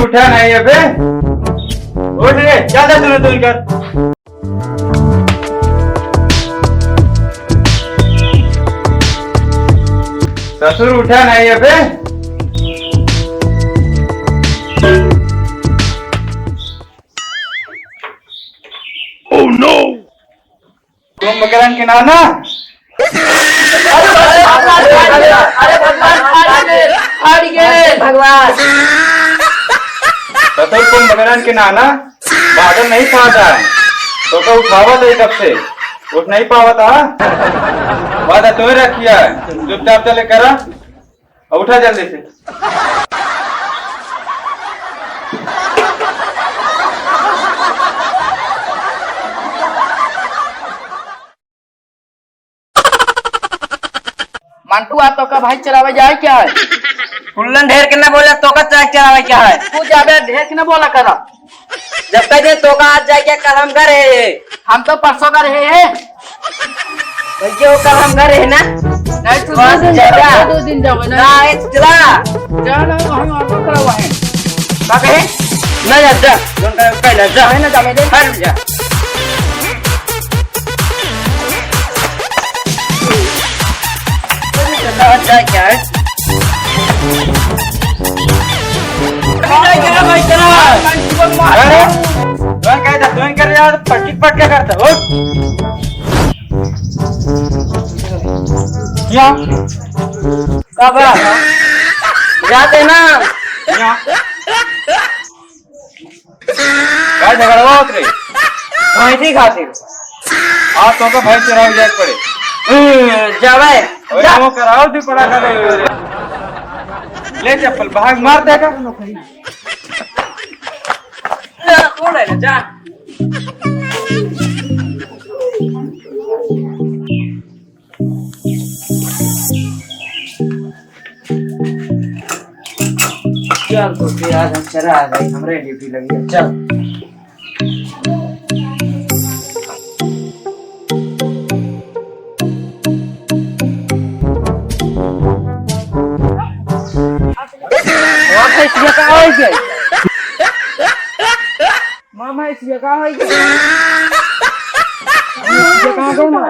उठा नहीं अबे, उठ रे, ज्यादा सुनो तुम कर। ससुर उठा नहीं अबे। ओह नो, कुंभकर्ण के नाना। भगवान ससुर कुंभकर्ण के नाना बादल नहीं खाता है तो क्या उठावा दे कब से उठ नहीं पावा था। वादा तुम्हें रखिया है, चुपचाप चले करा और उठा जल्दी से। मंटू आप तो का भाई चलावे जाए क्या है? कुल्लन ढेर के न बोला तो का ट्रैक चलावे क्या है? तू ज्यादा ढेर के न बोला करा। जब तक ये तो का आज जाए क्या कल हम घर है। हम तो परसों का रहे हैं। भैया वो कल हम घर है ना? नहीं तू बस जाएगा। 2 दिन जाओ ना। ना एक चला। जाना हम ऑटो करा हुआ है। का कहे? ना जा। जोन का पहले जा। है ना जाने दे। हट जा। जाए क्या है? क्या भाई चला? अरे तुम कहता तुम कर यार पटकी पट क्या करता हो? क्या? कब जाते ना? क्या झगड़वा उतरे? भैंसी खातिर। आप तो का भाई चराव जाए पड़े। जावे। जा वो कराओ दी पड़ा कर ले चप्पल भाग मार देगा। कौन है जा? चल तो फिर आज हम चला आ गए, हमारे ड्यूटी लगी है। चल मामा इस जगह है क्या? जगह गए ना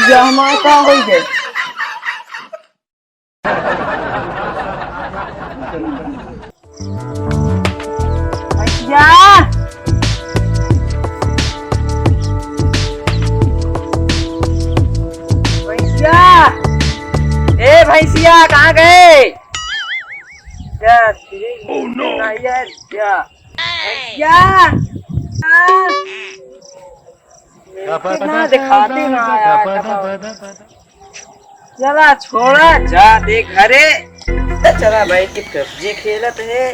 ये हमारा कहाँ हो गए? भैया भैंसिया, ए भैंसिया कहाँ गए? Oh no! भैंसिया कितना दिखाते ना यार। चला छोड़ा जा देख घरे। चला भाई कि कब्जे खेलत है।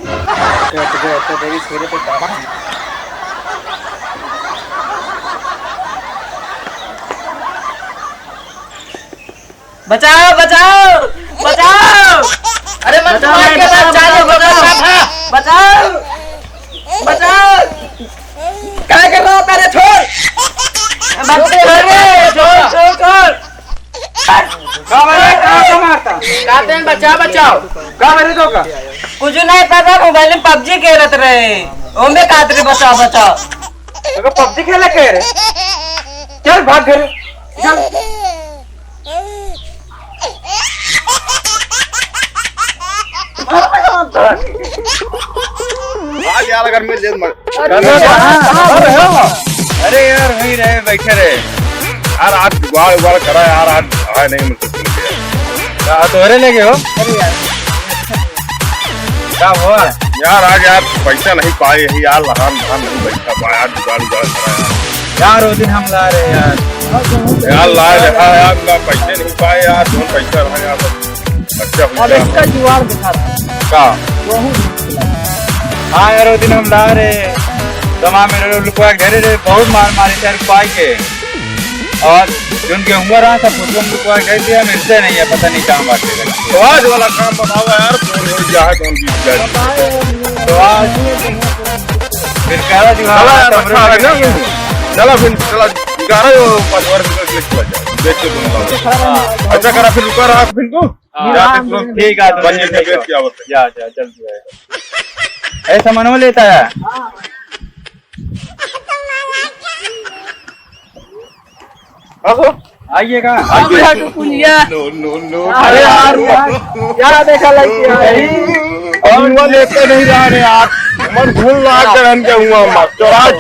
बचाओ बचाओ बचाओ। अरे मत बचाओ, के साथ चालो बचाओ बचाओ बचाओ। क्या कर रहा हो? पहले छोड़। बच्चे भगे छोड़ छोड़ छोड़। का मारता कहते हैं बचाओ बचाओ। का मेरे तो का कुछ नहीं पता, मोबाइल में पबजी खेलत रहे। ओमे कहते रहे बचाओ बचाओ। तो पबजी खेला कह रहे। चल भाग घर चल। यार अगर मिल जाए अरे यार वहीं रहे बैठे रहे यार आज जुगाड़ उगाड़ करा यार, आज आया नहीं मुझसे तोहरे लेके हो। क्या हुआ यार? आज यार पैसा नहीं पाए यही यार, लहान नहीं पैसा पाया, आज जुगाड़ उगाड़ करा यार वो दिन हम ला रहे यार यार ला रहा यार, पैसे नहीं पाए यार, जो पैसा रहा यार अच्छा अब इसका जुगाड़ दिखा रहा है। का। हाँ यार वो दिन हम ला रहे तमा मेरे रुपया घेरे रहे, बहुत मार मारे थे रुपये के। और जिनके उम्र रहा था कुछ रुपया घेर दिया, मिलते नहीं है, पता नहीं कहाँ बांटेगा। तो आज वाला काम बताओ यार, कौन हो जाए कौन बीत जाए। तो आज फिर कह रहा चला फिर चला 11 5 चला जाए बेच के दूंगा। अच्छा करा फिर रुका रहा फिर को। ठीक है बनिए के बेच के आवत है। जा जल्दी आएगा। ऐसा मनो लेता है। आहो आइएगा। नो नो नो अरे यार क्या देखा लगी और वो लेते नहीं रहा रे यार मन भूल ला के रहन के हुआ मत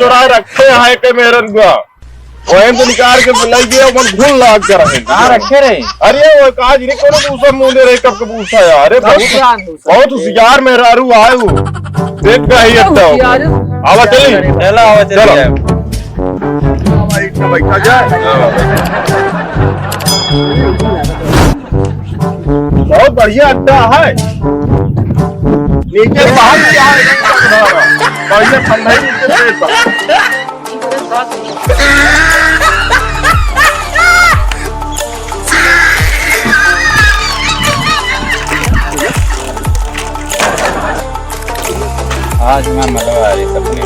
चोरा रखे है के मेरे हुआ वहीं तो निकाल के बुलाई गया मन भूल ला के रहे कहाँ रखे रहे? अरे वो काज नहीं कोनो दूसरा मुंह दे रहे कब के पूछा यार अरे बहुत होशियार मेहरारू आए वो देख के ही अच्छा आवा चली चलो आवा चलिए। बैठा जाए बहुत बढ़िया अड्डा है नीचे बाहर क्या है बढ़िया ठंडा ही नीचे देता आज मैं मतलब आ रही सपने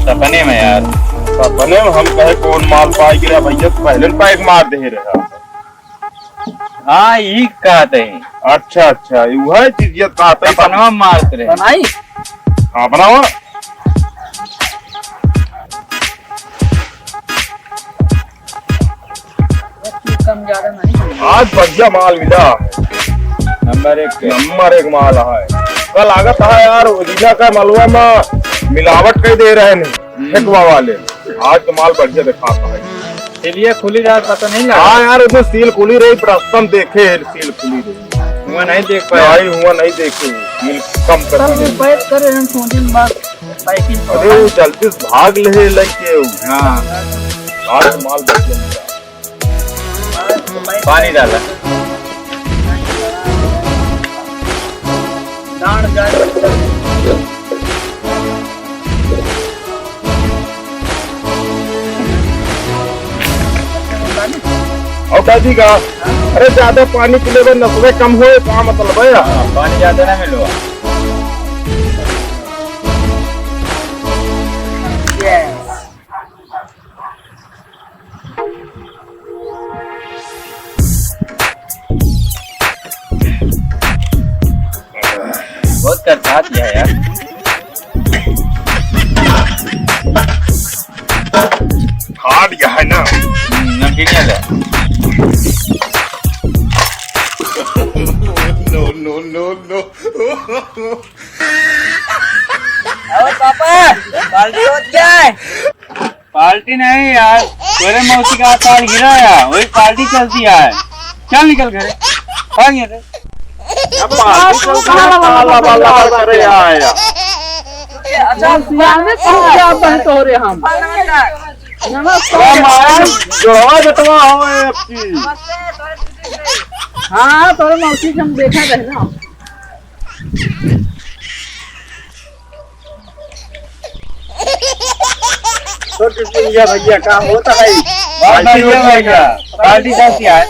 सपने में यार। सपने में हम कहे कौन माल पाई गिरा भैया तो पहले पैक मार दे रहा हाँ यही कहते हैं। अच्छा वह चीज कहते सपनवा मारते रहे। बनाई हाँ बनाओ कम ज्यादा नहीं। आज बढ़िया माल मिला नंबर एक माल है कल आगत है यार जिला का मलवा में मिलावट कई दे रहे नहीं ठेकवा वाले आज तो माल बढ़िया दिखाता है चलिए खुली रात पता नहीं लगा। हाँ यार उसमें सील खुली रही प्रस्तम देखे सील खुली रही हुआ नहीं देख पाया। हुआ नहीं देखे सील कम कर दी। पैक करे हम सोचे बात साइकिल अरे वो जल्दी से भाग ले लेके हाँ आज माल बढ़िया मिला पानी डाला। दान जाए और दादी का अरे ज्यादा पानी पीने में नस्बे कम हो क्या मतलब है यार पानी ज्यादा ना मिलो। बहुत करता है यार। हार्ड गया है ना नमकीन है। नो नो नो नो पापा बाल्टी हो जाए। पार्टी नहीं यार तेरे मौसी का तार गिरा है वही पार्टी चलती है। चल निकल घर भाग यहाँ से। अच्छा क्या बनते हो रहे हम बटवा हो आपकी हाँ थोड़े मौसी से हम देखा रहे ना। भैया काम होता है पार्टी चलती है।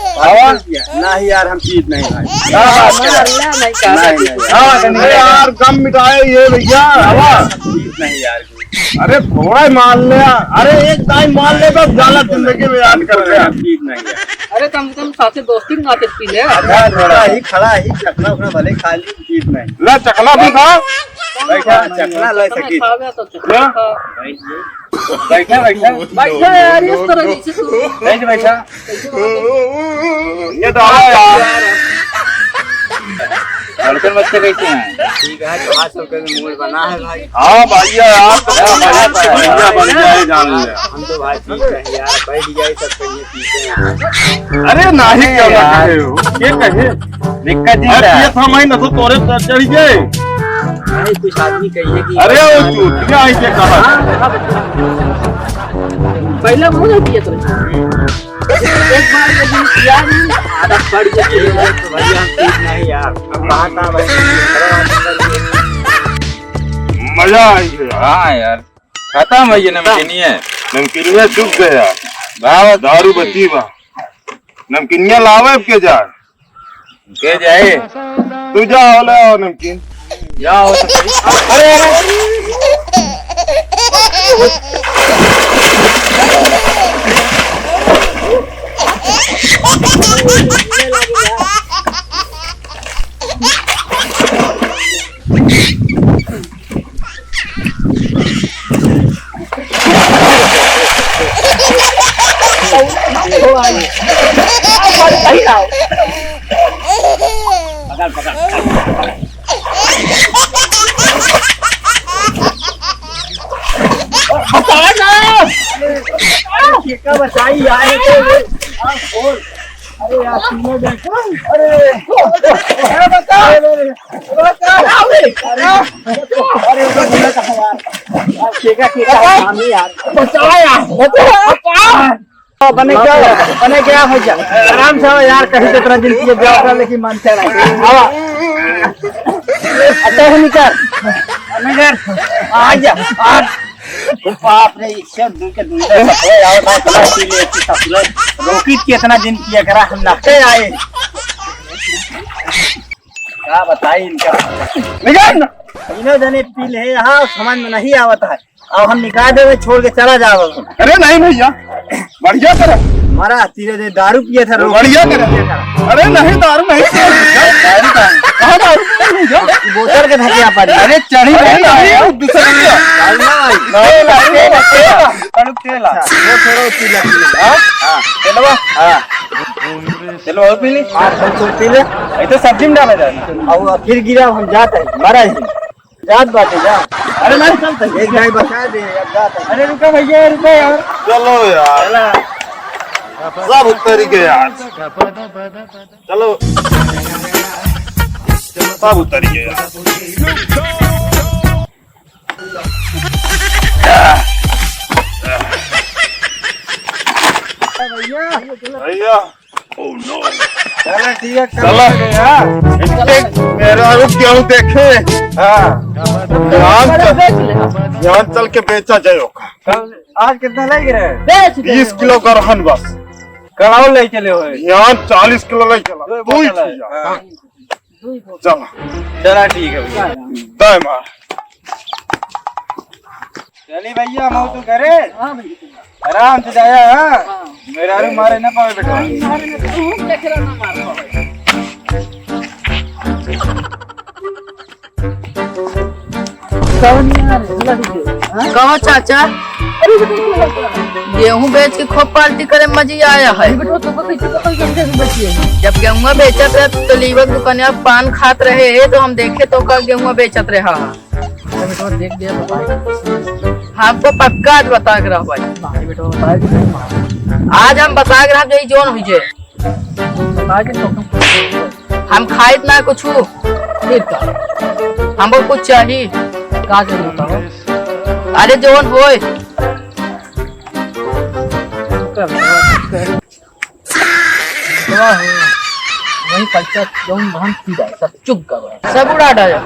नहीं यार हम चीज नहीं भाई नहीं अरे यार गम मिटाए ये भैया नहीं यार अरे थोड़ा ही मान लिया अरे एक टाइम मान ले बस ज्यादा जिंदगी में याद कर लिया अरे कम से कम साथे दोस्ती में नाते पी ले। थोड़ा ही खड़ा ही चखना उखना भले खा ली चीज नहीं ला चखना भी था बैठा चखना ले सकी। बैठा बैठा बैठा यार इस तरह से तू बैठ बैठा। ये तो लड़के बच्चे कैसे हैं? ठीक है तो आज के मूड बना है भाई। हाँ भैया यार तो बढ़िया बन जाए जान ले हम तो भाई ठीक है यार बैठ जाए सब कहिए पीते हैं। अरे नहीं क्या कहे हो ये कहे दिक्कत ही अरे है। ये था मैं न तो तोरे पर चढ़ गए नहीं कुछ आदमी कहिए कि अरे वो चूतिया ऐसे कहा पहले मुझे दिए तो एक बार यदि किया नहीं आदत बढ़ जाती है तो भैया हम ठीक नहीं यार अब बात आ भाई मजा आई है हाँ यार खत्म है ये नमकीनिया। नमकीनिया चुप गया भाव दारू बची बा नमकीनिया लावे अब के जा के जाए तू जाओ ले आओ नमकीन जाओ तो सही। अरे भाई सही आओ पकड़ पकड़ क्या बचाई आए अरे यार तुमने देखा अरे बता बने क्या भैया आराम से यार कहीं तो तरह दिन की ब्याह लेकिन मन से अच्छा है निकल आजा बाप रे सब दूर के दूर रोकी कितना दिन किया करा हम नफे आए क्या बताई इनका इन्हों जने पी ले यहाँ समझ में नहीं आवता है अब हम निकाल दे छोड़ के चला जाओ अरे नहीं भैया बढ़िया करे हमारा तीरे दारू पिए था बढ़िया करे अरे नहीं दारू नहीं कहाँ दारू बोतल के धकिया पर अरे चढ़ी नहीं दूसरे पी ले तो सब्जी में डाला जाए और फिर गिरा हम जाते हैं मारा ही जात बात है जा अरे नहीं चलते एक गाय बचा दे अब जाते अरे रुका भैया रुका यार चलो यार सब उतर गए आज चलो सब उतर गए भैया चलो ठीक है चलो मेरा रुक गेहूँ देखे यहाँ चल के बेचा जाओ आज कितना लग रहा है 20 किलो का रहन बस कड़ाऊ ले चले हो यहाँ 40 किलो ले चला चलो चला ठीक है भैया दाएं मार चली भैया हम तो करे आराम से जाया मेरा रू मारे ना पावे बेटा कहो चाचा गेहूं बेच के खूब पार्टी करे मजी आया है जब गेहूं बेचत रहे तो लीवर दुकानिया पान खात रहे तो हम देखे तो का गेहूं बेचत रहा हमको पक्का आज बता के रहा भाई आज हम बता के रहा यही जोन हुई जे हम खाइत ना कुछ हमको कुछ चाहिए अरे जोन होए वही पैसा जोन हम पी जाए सब चुप करो सब उड़ा डाला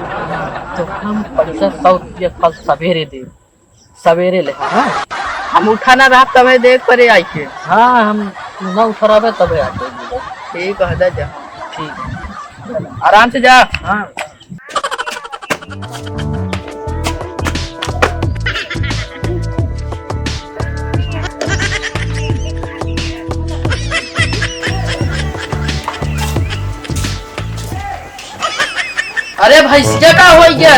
तो हम पैसा 100 रुपया कल सवेरे दे सवेरे ले हाँ हम उठाना रहा तबे देख परे आई के हाँ हम न उठा तबे आते ठीक है जा ठीक आराम से जा हाँ अरे भैंसिया का हो गया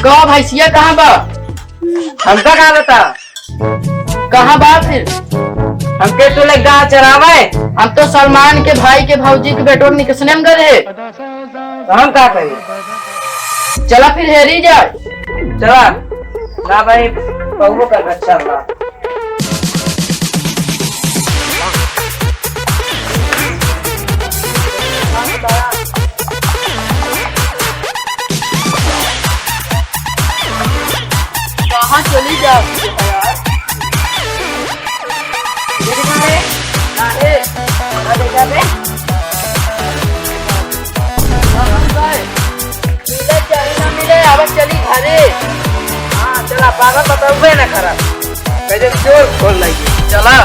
कहा भैंसिया कहाँ बा हमका कहाँ बता कहाँ बा फिर हमके तो लग गाँव चरावे हम तो सलमान के भाई के भौजी के बेटो निकसने में गए तो हम क्या करें चला फिर हेरी जाए चला ना भाई बहु का अच्छा रहा कहाँ चली जाओ चली घरे हाँ चला पागल बताओ ना खराब पहले चोर खोल लाइए चला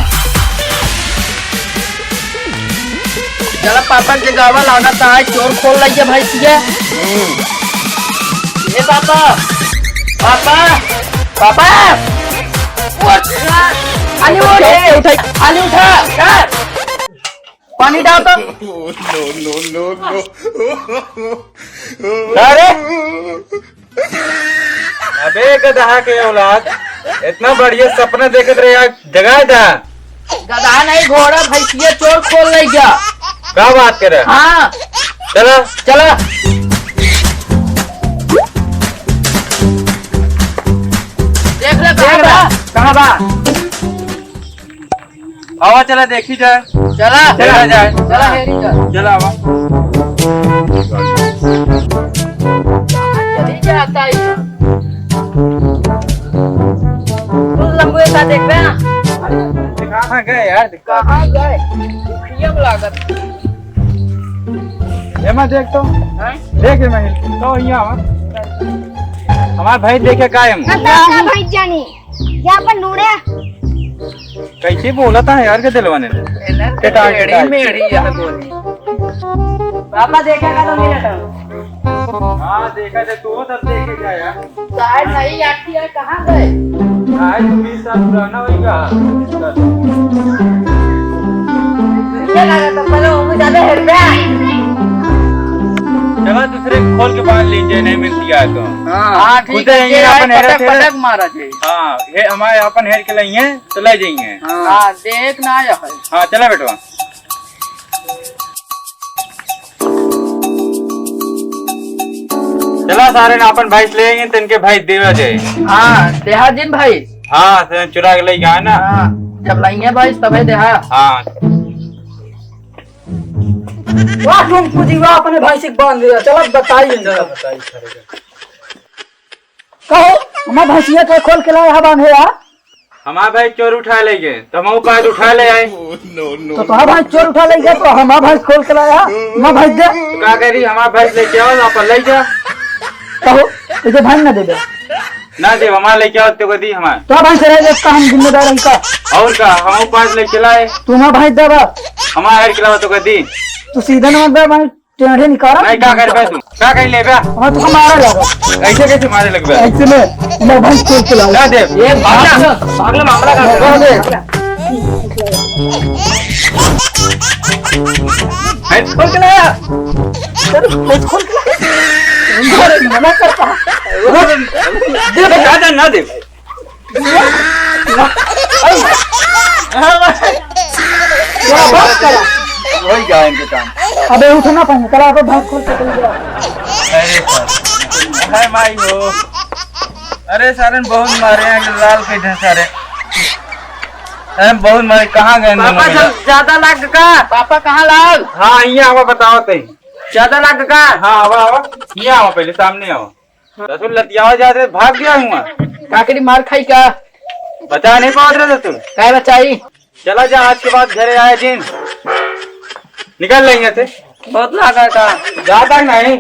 चला पापा के गावा लाना था चोर खोल लाइए भाई सीधे ये पापा पापा पापा आली उठा आली उठा पानी डाल तो अरे अबे गधा के औलाद इतना बढ़िया सपना देखत रहे यार, जगह था गधा नहीं घोड़ा भैंसिया चोर खोल ले गया। क्या बात करे? हाँ चलो चलो। देख ले कहाँ बा? आवा चला देखी जाए। चला चला जाए। चला हेरी चल। चला आवा। चली जाता है। लंबे का देख रहे हैं? कहाँ गए यार? कहाँ गए? पीएम लागत। ये मैं देख तो देख मैं तो यहाँ हमारे भाई देखे कायम भाई जानी यहाँ पर नूरे कैसे बोला था यार के दिलवाने मेढ़ी यार बोली। पापा देखेगा तो नहीं रहता। हाँ देखा थे तू तब देखे जा यार। शायद नहीं आती है, कहाँ गए? आज 20 साल पुराना होगा। क्या लगा तो पहले वो ज्यादा हेर पे जगह दूसरे खोल के बांध लीजिए, नहीं मिलती है तो। हाँ ठीक खुद यहीं है, अपन हेरे थे। पटक मारा थे। हाँ ये हमारे अपन हेर के लाइए तो ले जाएंगे। हाँ देख ना आया है। हाँ चला बेटवा। चला सारे ना अपन भाई ले आएंगे तो इनके भाई देवा जाए। हाँ देहा दिन भाई। हाँ तो चुरा के ले गया ना। हाँ जब लाएंगे भाई तभी देहा। हाँ वाह तुम पूजी वाह अपने भाई से बांध दिया। चलो बताइए कहो हमारे भैंसिया को खोल के लाया बांध है यार। हमारा भाई चोर उठा ले गए तो हम पास उठा ले आए। तो तुम्हारा भाई चोर उठा ले गया तो हमारा भाई खोल के लाया। हमारा भाई दे तो क्या करी हमारा भाई लेके आओ वहाँ पर ले जा। कहो तुझे भाई ना दे दे ना दे हमारा लेके आओ तो दी हमारे तो भाई से रह हम जिम्मेदार इनका। और का हम पास ले चलाए तुम्हारा भाई दे हमारा हेर खिलावा तो दी। तू सीधे न दे भाई टेढ़े निकाला। नहीं क्या कर तू क्या कहीं ले बा हाँ तो हमारा लगा ऐसे कैसे मारे लग बा ऐसे में मैं भाई खोल के लाया। ना दे ये भागला मामला का दे खोल के लाया। खोल के लाया मना करता दे दादा ना दे बस करा। वही गया इनके काम। अबे उठना पाएंगे कल आप भाग खोल के चले जाओ। अरे हाय माई हो। अरे सारे बहुत मारे हैं लाल के सारे। अरे बहुत मारे कहाँ गए पापा ज्यादा लाग का पापा कहाँ लाल? हाँ यहाँ आवा बताओ तई ज्यादा लाग का। हाँ आवा आवा यहाँ आओ पहले सामने आओ। रसूल लतियावा जाते भाग गया हूँ काकड़ी मार खाई का बचा नहीं पाओ रहे तुम। क्या बचाई? चला जा आज के बाद घरे आए दिन निकल लेंगे थे। बहुत लागा का ज्यादा नहीं